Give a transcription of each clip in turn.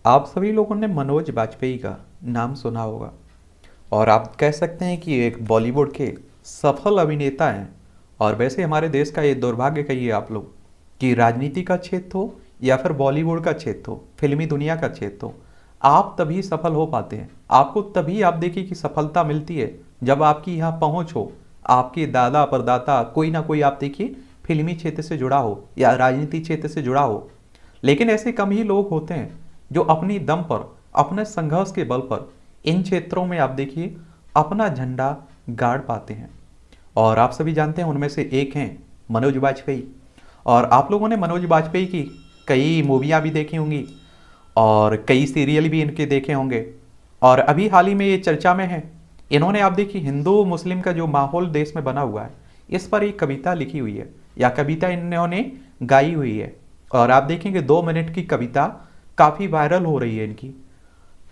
आप सभी लोगों ने मनोज बाजपेयी का नाम सुना होगा और आप कह सकते हैं कि एक बॉलीवुड के सफल अभिनेता हैं। और वैसे हमारे देश का ये दुर्भाग्य कहिए आप लोग कि राजनीति का क्षेत्र हो या फिर बॉलीवुड का क्षेत्र हो, फिल्मी दुनिया का क्षेत्र हो, आप तभी सफल हो पाते हैं। आपको तभी आप देखिए कि सफलता मिलती है जब आपकी यहाँ पहुँच हो, आपके दादा परदाता कोई ना कोई आप देखिए फिल्मी क्षेत्र से जुड़ा हो या राजनीति क्षेत्र से जुड़ा हो। लेकिन ऐसे कम ही लोग होते हैं जो अपनी दम पर, अपने संघर्ष के बल पर इन क्षेत्रों में आप देखिए अपना झंडा गाड़ पाते हैं। और आप सभी जानते हैं उनमें से एक हैं मनोज बाजपेयी। और आप लोगों ने मनोज बाजपेयी की कई मूवियाँ भी देखी होंगी और कई सीरियल भी इनके देखे होंगे। और अभी हाल ही में ये चर्चा में है, इन्होंने आप देखिए हिंदू मुस्लिम का जो माहौल देश में बना हुआ है इस पर एक कविता लिखी हुई है या कविता इन्होंने गाई हुई है। और आप देखेंगे 2 मिनट की कविता काफ़ी वायरल हो रही है इनकी।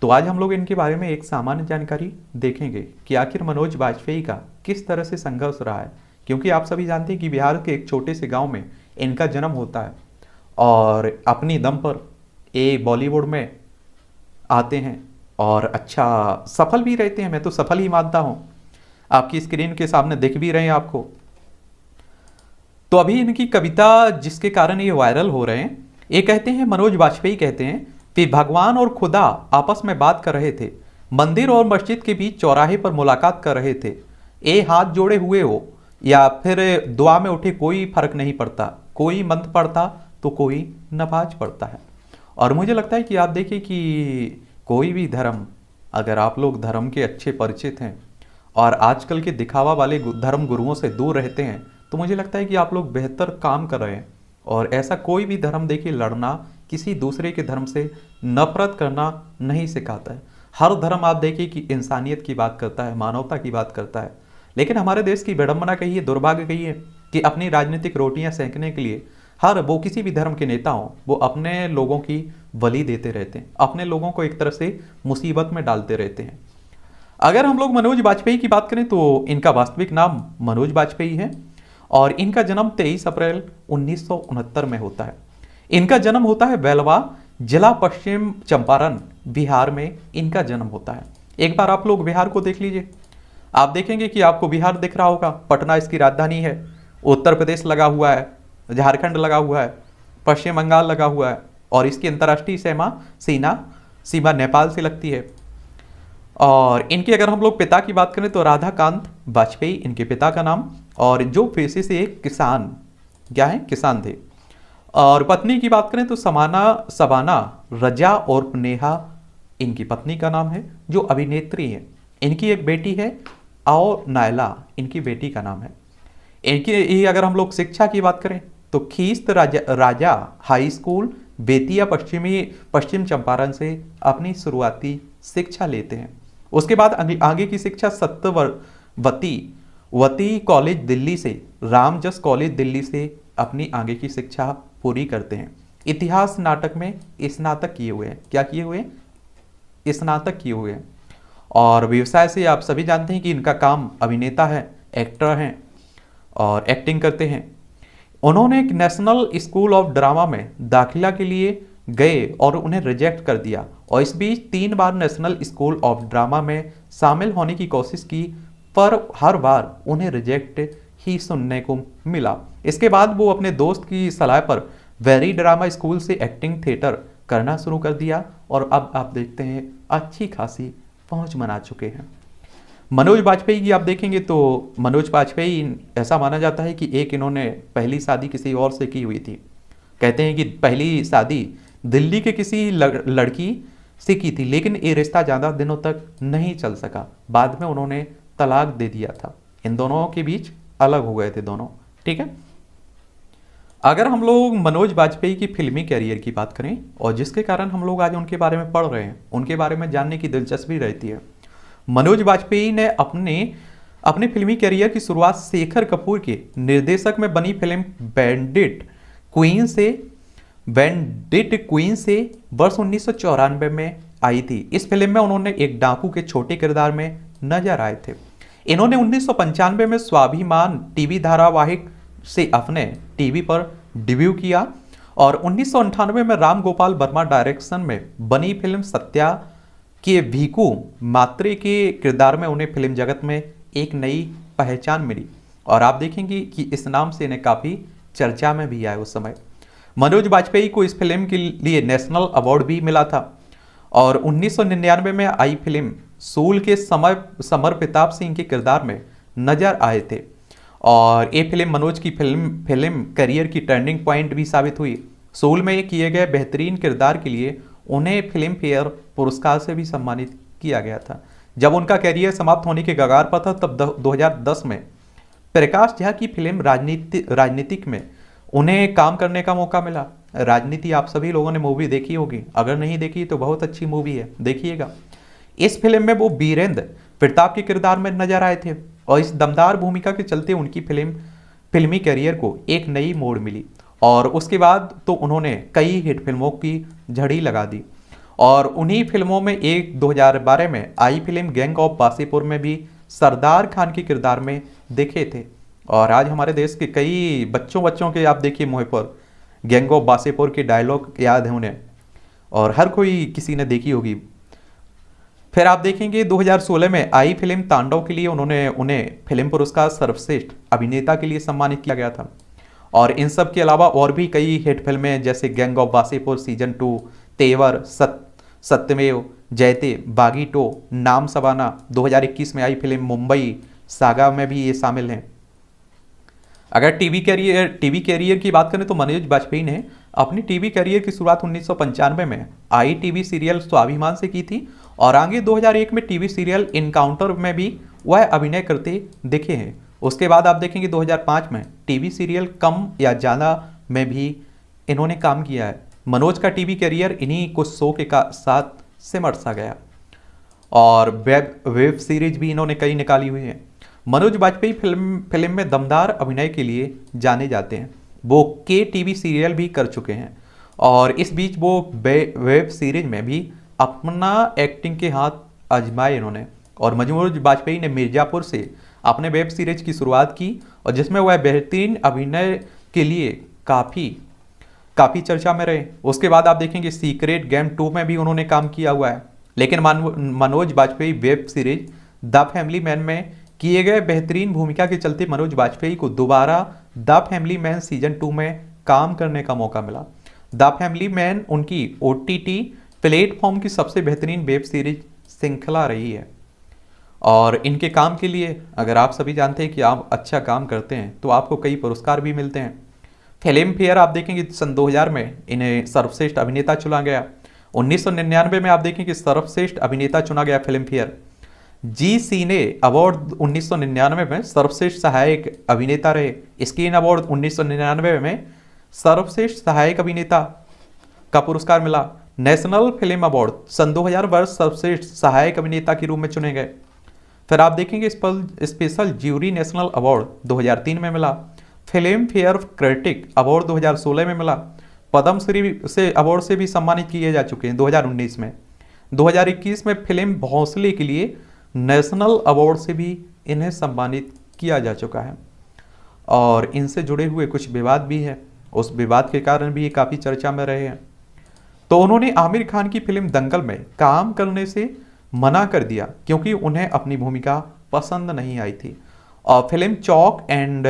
तो आज हम लोग इनके बारे में एक सामान्य जानकारी देखेंगे कि आखिर मनोज बाजपेयी का किस तरह से संघर्ष रहा है। क्योंकि आप सभी जानते हैं कि बिहार के एक छोटे से गांव में इनका जन्म होता है और अपनी दम पर ये बॉलीवुड में आते हैं और अच्छा सफल भी रहते हैं। मैं तो सफल ही मानता हूँ, आपकी स्क्रीन के सामने दिख भी रहे हैं आपको। तो अभी इनकी कविता जिसके कारण ये वायरल हो रहे हैं, ये कहते हैं, मनोज बाजपेयी कहते हैं कि भगवान और खुदा आपस में बात कर रहे थे, मंदिर और मस्जिद के बीच चौराहे पर मुलाकात कर रहे थे। ये हाथ जोड़े हुए हो या फिर दुआ में उठे कोई फर्क नहीं पड़ता, कोई मंत्र पढ़ता तो कोई नमाज पढ़ता है। और मुझे लगता है कि आप देखिए कि कोई भी धर्म, अगर आप लोग धर्म के अच्छे परिचित हैं और आजकल के दिखावा वाले धर्म गुरुओं से दूर रहते हैं तो मुझे लगता है कि आप लोग बेहतर काम कर रहे हैं। और ऐसा कोई भी धर्म देखिए लड़ना, किसी दूसरे के धर्म से नफरत करना नहीं सिखाता है। हर धर्म आप देखिए कि इंसानियत की बात करता है, मानवता की बात करता है। लेकिन हमारे देश की विडंबना कहिए, दुर्भाग्य कहिए कि अपनी राजनीतिक रोटियां सेंकने के लिए हर वो किसी भी धर्म के नेता हों, वो अपने लोगों की बलि देते रहते हैं, अपने लोगों को एक तरह से मुसीबत में डालते रहते हैं। अगर हम लोग मनोज बाजपेयी की बात करें तो इनका वास्तविक नाम मनोज बाजपेयी है और इनका जन्म 23 अप्रैल 1969 में होता है। इनका जन्म होता है बेलवा, जिला पश्चिम चंपारण, बिहार में इनका जन्म होता है। एक बार आप लोग बिहार को देख लीजिए, आप देखेंगे कि आपको बिहार दिख रहा होगा, पटना इसकी राजधानी है। उत्तर प्रदेश लगा हुआ है, झारखंड लगा हुआ है, पश्चिम बंगाल लगा हुआ है और इसकी अंतर्राष्ट्रीय सीमा नेपाल से लगती है। और इनके अगर हम लोग पिता की बात करें तो राधाकांत बाजपेयी इनके पिता का नाम, और जो पेशे से एक किसान, क्या है, किसान थे। और पत्नी की बात करें तो सबाना रजा और नेहा इनकी पत्नी का नाम है, जो अभिनेत्री है। इनकी एक बेटी है और नायला इनकी बेटी का नाम है। इनकी अगर हम लोग शिक्षा की बात करें तो खीस्त राजा हाई स्कूल बेतिया पश्चिम चंपारण से अपनी शुरुआती शिक्षा लेते हैं। उसके बाद आगे की शिक्षा वती कॉलेज दिल्ली से, रामजस कॉलेज दिल्ली से अपनी आगे की शिक्षा पूरी करते हैं। इतिहास नाटक में स्नातक किए हुए हैं। क्या किए हुए हैं? स्नातक किए हुए हैं। और व्यवसाय से आप सभी जानते हैं कि इनका काम अभिनेता है, एक्टर हैं और एक्टिंग करते हैं। उन्होंने एक नेशनल स्कूल ऑफ ड्रामा में दाखिला के लिए गए और उन्हें रिजेक्ट कर दिया और इस बीच 3 बार नेशनल स्कूल ऑफ ड्रामा में शामिल होने की कोशिश की, पर हर बार उन्हें रिजेक्ट ही सुनने को मिला। इसके बाद वो अपने दोस्त की सलाह पर वेरी ड्रामा स्कूल से एक्टिंग थिएटर करना शुरू कर दिया और अब आप देखते हैं अच्छी खासी पहुंच बना चुके हैं। मनोज बाजपेयी की आप देखेंगे तो मनोज बाजपेयी ऐसा माना जाता है कि एक इन्होंने पहली शादी किसी और से की हुई थी। कहते हैं कि पहली शादी दिल्ली के किसी लड़की से की थी, लेकिन ये रिश्ता ज़्यादा दिनों तक नहीं चल सका। बाद में उन्होंने तलाक दे दिया था। इन दोनों के बीच अलग हो गए थे दोनों, ठीक है। अगर हम लोग मनोज बाजपेयी की फिल्मी कैरियर की बात करें और जिसके कारण हम लोग आज उनके बारे में पढ़ रहे हैं, उनके बारे में जानने की दिलचस्पी रहती है। मनोज बाजपेयी ने अपने फिल्मी कैरियर की शुरुआत शेखर कपूर के निर्देशक में बनी फिल्म बैंडिट क्वीन से वर्ष 1994 में आई थी। इस फिल्म में उन्होंने एक डाकू के छोटे किरदार में नजर आए थे। इन्होंने 1995 में स्वाभिमान टीवी धारावाहिक से अपने टीवी पर डेब्यू किया और 1998 में राम गोपाल वर्मा डायरेक्शन में बनी फिल्म सत्या के भीकू मात्रे के किरदार में उन्हें फिल्म जगत में एक नई पहचान मिली और आप देखेंगे कि इस नाम से इन्हें काफ़ी चर्चा में भी आए उस समय। मनोज बाजपेयी को इस फिल्म के लिए नेशनल अवार्ड भी मिला था और 1999 में आई फिल्म सूल के समर प्रताप सिंह के किरदार में नजर आए थे और ये फिल्म मनोज की फिल्म करियर की टर्निंग पॉइंट भी साबित हुई। सूल में किए गए बेहतरीन किरदार के लिए उन्हें फिल्म फेयर पुरस्कार से भी सम्मानित किया गया था। जब उनका करियर समाप्त होने के कगार पर था तब 2010 में प्रकाश झा की फिल्म राजनीतिक में उन्हें काम करने का मौका मिला। राजनीति आप सभी लोगों ने मूवी देखी होगी, अगर नहीं देखी तो बहुत अच्छी मूवी है, देखिएगा। इस फिल्म में वो वीरेंद्र प्रताप के किरदार में नजर आए थे और इस दमदार भूमिका के चलते उनकी फिल्मी करियर को एक नई मोड़ मिली और उसके बाद तो उन्होंने कई हिट फिल्मों की झड़ी लगा दी और उन्हीं फिल्मों में एक 2012 में आई फिल्म गैंग ऑफ वासेपुर में भी सरदार खान के किरदार में दिखे थे और आज हमारे देश के कई बच्चों के आप देखिए मुँह पर गैंग ऑफ वासेपुर के डायलॉग याद है उन्हें और हर कोई किसी ने देखी होगी। फिर आप देखेंगे 2016 में आई फिल्म तांडव के लिए उन्हें फिल्म पुरस्कार सर्वश्रेष्ठ अभिनेता के लिए सम्मानित किया गया था और इन सब के अलावा और भी कई हिट फिल्में जैसे गैंग ऑफ वासेपुर सीजन 2, तेवर, सत्यमेव जयते, बागी टो, नाम सबाना, 2021 में आई फिल्म मुंबई सागा में भी ये शामिल हैं। अगर टीवी कैरियर की बात करें तो मनोज बाजपेयी ने अपनी टीवी कैरियर की शुरुआत 1995 में आई टीवी सीरियल स्वाभिमान से की थी और आगे 2001 में टीवी सीरियल इनकाउंटर में भी वह अभिनय करते दिखे हैं। उसके बाद आप देखेंगे 2005 में टीवी सीरियल कम या ज़्यादा में भी इन्होंने काम किया है। मनोज का टीवी कैरियर इन्हीं कुछ शो के साथ सिमट सा गया और वेब सीरीज भी इन्होंने कई निकाली हुई हैं। मनोज बाजपेयी फिल्म में दमदार अभिनय के लिए जाने जाते हैं। वो के टीवी सीरियल भी कर चुके हैं और इस बीच वो वेब सीरीज में भी अपना एक्टिंग के हाथ आजमाए इन्होंने और मनोज बाजपेयी ने मिर्जापुर से अपने वेब सीरीज की शुरुआत की और जिसमें वह बेहतरीन अभिनय के लिए काफ़ी चर्चा में रहे। उसके बाद आप देखेंगे सीक्रेट गेम 2 में भी उन्होंने काम किया हुआ है, लेकिन Manoj Bajpayee web series the Family Man में किए गए बेहतरीन भूमिका के चलते मनोज बाजपेयी को दोबारा द फैमिली मैन सीजन 2 में काम करने का मौका मिला। द फैमिली मैन उनकी OTT प्लेटफॉर्म की सबसे बेहतरीन वेब सीरीज श्रृंखला रही है और इनके काम के लिए अगर आप सभी जानते हैं कि आप अच्छा काम करते हैं तो आपको कई पुरस्कार भी मिलते हैं। फिल्म फेयर आप देखेंगे सन 2000 में इन्हें सर्वश्रेष्ठ अभिनेता चुना गया। 1999 में आप देखेंगे सर्वश्रेष्ठ अभिनेता चुना गया फिल्म फेयर। जी सिने अवार्ड 1999 में सर्वश्रेष्ठ सहायक अभिनेता रहे। स्क्रीन अवार्ड 1999 में सर्वश्रेष्ठ सहायक अभिनेता का पुरस्कार मिला। नेशनल फिल्म अवार्ड सन 2000 वर्ष सर्वश्रेष्ठ सहायक अभिनेता के रूप में चुने गए। फिर आप देखेंगे स्पेशल ज्यूरी नेशनल अवार्ड 2003 में मिला। फिल्म फेयर क्रिटिक अवार्ड 2016 में मिला। पद्मश्री से अवार्ड से भी सम्मानित किए जा चुके हैं 2019 में। 2021 में फिल्म भोंसले के लिए नेशनल अवार्ड से भी इन्हें सम्मानित किया जा चुका है और इनसे जुड़े हुए कुछ विवाद भी है, उस विवाद के कारण भी ये काफ़ी चर्चा में रहे हैं। तो उन्होंने आमिर खान की फिल्म दंगल में काम करने से मना कर दिया क्योंकि उन्हें अपनी भूमिका पसंद नहीं आई थी और फिल्म चौक एंड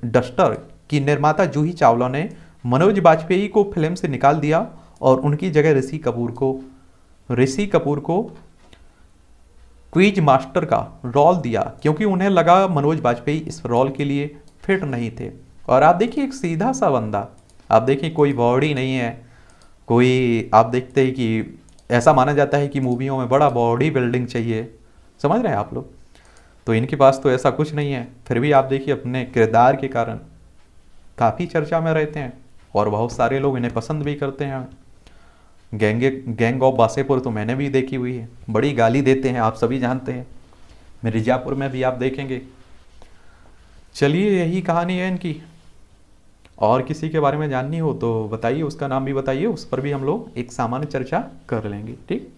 डस्टर की निर्माता जूही चावला ने मनोज बाजपेयी को फिल्म से निकाल दिया और उनकी जगह ऋषि कपूर को क्विज मास्टर का रोल दिया क्योंकि उन्हें लगा मनोज बाजपेयी इस रोल के लिए फिट नहीं थे। और आप देखिए एक सीधा सा बंदा, आप देखिए कोई बॉडी नहीं है, कोई आप देखते हैं कि ऐसा माना जाता है कि मूवियों में बड़ा बॉडी बिल्डिंग चाहिए, समझ रहे हैं आप लोग, तो इनके पास तो ऐसा कुछ नहीं है। फिर भी आप देखिए अपने किरदार के कारण काफ़ी चर्चा में रहते हैं और बहुत सारे लोग इन्हें पसंद भी करते हैं। गैंग ऑफ वासेपुर तो मैंने भी देखी हुई है, बड़ी गाली देते हैं, आप सभी जानते हैं। मिर्जापुर में भी आप देखेंगे। चलिए यही कहानी है इनकी, और किसी के बारे में जाननी हो तो बताइए, उसका नाम भी बताइए, उस पर भी हम लोग एक सामान्य चर्चा कर लेंगे। ठीक।